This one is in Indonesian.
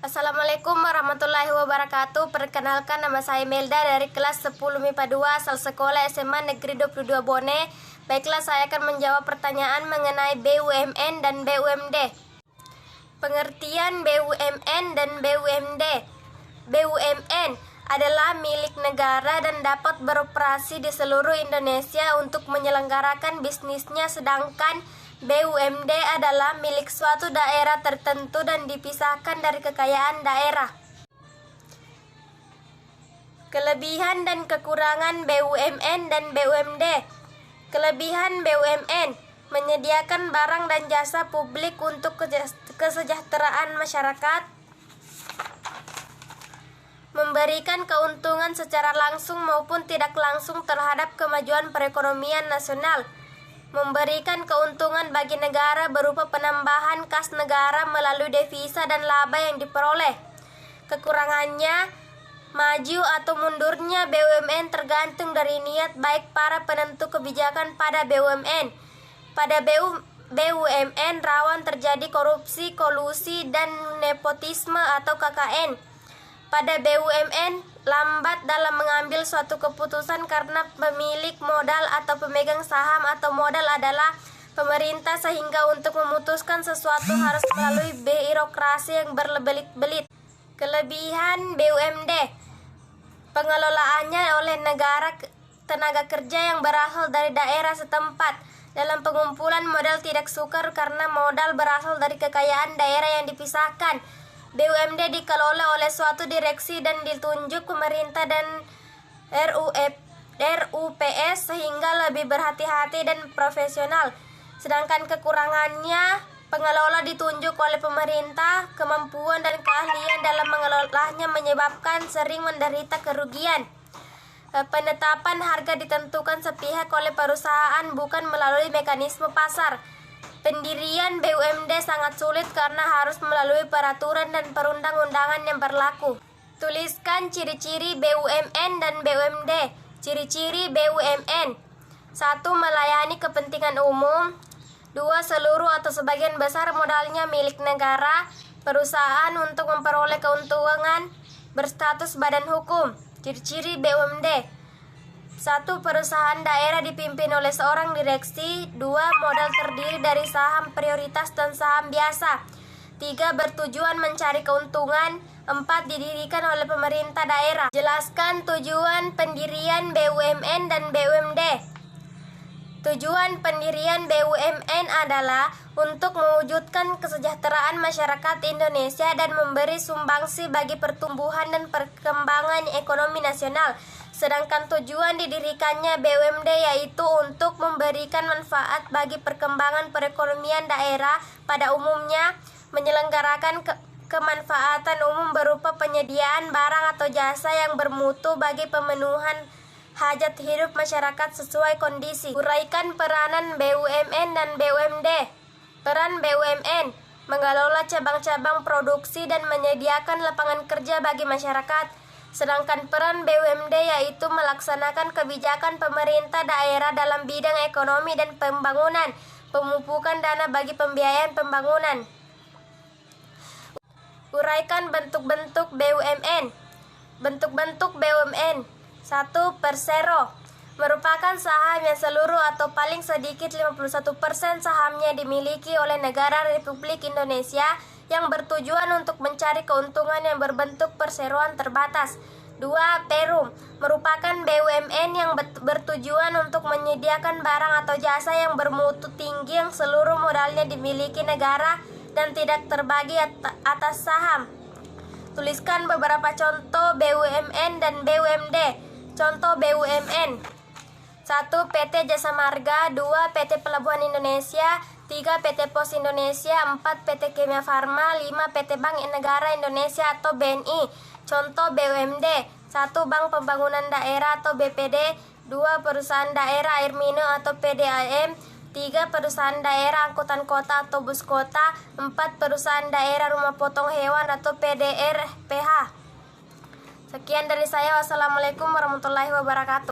Assalamualaikum warahmatullahi wabarakatuh. Perkenalkan, nama saya Melda dari kelas 10 MIPA 2 asal sekolah SMA Negeri 22 Bone. Baiklah, saya akan menjawab pertanyaan mengenai BUMN dan BUMD. Pengertian BUMN dan BUMD. BUMN adalah milik negara dan dapat beroperasi di seluruh Indonesia untuk menyelenggarakan bisnisnya, sedangkan BUMD adalah milik suatu daerah tertentu dan dipisahkan dari kekayaan daerah. Kelebihan dan kekurangan BUMN dan BUMD. Kelebihan BUMN: menyediakan barang dan jasa publik untuk kesejahteraan masyarakat, memberikan keuntungan secara langsung maupun tidak langsung terhadap kemajuan perekonomian nasional, memberikan keuntungan bagi negara berupa penambahan kas negara melalui devisa dan laba yang diperoleh. Kekurangannya: maju atau mundurnya BUMN tergantung dari niat baik para penentu kebijakan pada BUMN. Pada BUMN rawan terjadi korupsi, kolusi, dan nepotisme atau KKN. Pada BUMN lambat dalam mengambil suatu keputusan karena pemilik modal atau pemegang saham atau modal adalah pemerintah, sehingga untuk memutuskan sesuatu harus melalui birokrasi yang berbelit-belit. Kelebihan BUMD: pengelolaannya oleh negara, tenaga kerja yang berasal dari daerah setempat. Dalam pengumpulan modal tidak sukar karena modal berasal dari kekayaan daerah yang dipisahkan. BUMD dikelola oleh suatu direksi dan ditunjuk pemerintah dan RUPS sehingga lebih berhati-hati dan profesional. Sedangkan kekurangannya: pengelola ditunjuk oleh pemerintah, kemampuan dan keahlian dalam mengelolanya menyebabkan sering menderita kerugian. Penetapan harga ditentukan sepihak oleh perusahaan, bukan melalui mekanisme pasar. Pendirian BUMD sangat sulit karena harus melalui peraturan dan perundang-undangan yang berlaku. Tuliskan ciri-ciri BUMN dan BUMD. Ciri-ciri BUMN: 1. Melayani kepentingan umum. 2. Seluruh atau sebagian besar modalnya milik negara. Perusahaan untuk memperoleh keuntungan. Berstatus badan hukum. Ciri-ciri BUMD: 1. Perusahaan daerah dipimpin oleh seorang direksi. 2. Modal terdiri dari saham prioritas dan saham biasa. 3. Bertujuan mencari keuntungan. 4. Didirikan oleh pemerintah daerah. Jelaskan tujuan pendirian BUMN dan BUMD. Tujuan pendirian BUMN adalah untuk mewujudkan kesejahteraan masyarakat Indonesia dan memberi sumbangsi bagi pertumbuhan dan perkembangan ekonomi nasional. Sedangkan tujuan didirikannya BUMD yaitu untuk memberikan manfaat bagi perkembangan perekonomian daerah pada umumnya, menyelenggarakan kemanfaatan umum berupa penyediaan barang atau jasa yang bermutu bagi pemenuhan hajat hidup masyarakat sesuai kondisi. Uraikan peranan BUMN dan BUMD. Peran BUMN: mengelola cabang-cabang produksi dan menyediakan lapangan kerja bagi masyarakat. Sedangkan peran BUMD yaitu melaksanakan kebijakan pemerintah daerah dalam bidang ekonomi dan pembangunan, pemupukan dana bagi pembiayaan pembangunan. Uraikan bentuk-bentuk BUMN. Bentuk-bentuk BUMN: 1. Persero, merupakan saham yang seluruh atau paling sedikit 51% sahamnya dimiliki oleh negara Republik Indonesia yang bertujuan untuk mencari keuntungan yang berbentuk perseroan terbatas. 2. Perum, merupakan BUMN yang bertujuan untuk menyediakan barang atau jasa yang bermutu tinggi yang seluruh modalnya dimiliki negara dan tidak terbagi atas saham. Tuliskan beberapa contoh BUMN dan BUMD. Contoh BUMN: 1. PT Jasa Marga. 2. PT Pelabuhan Indonesia. 3. PT Pos Indonesia. 4. PT Kimia Farma. 5. PT Bank Negara Indonesia atau BNI. Contoh BUMD: 1. Bank Pembangunan Daerah atau BPD. 2. Perusahaan Daerah Air Minum atau PDAM. 3. Perusahaan Daerah Angkutan Kota atau Bus Kota. 4. Perusahaan Daerah Rumah Potong Hewan atau PDRPH. Sekian dari saya. Wassalamualaikum warahmatullahi wabarakatuh.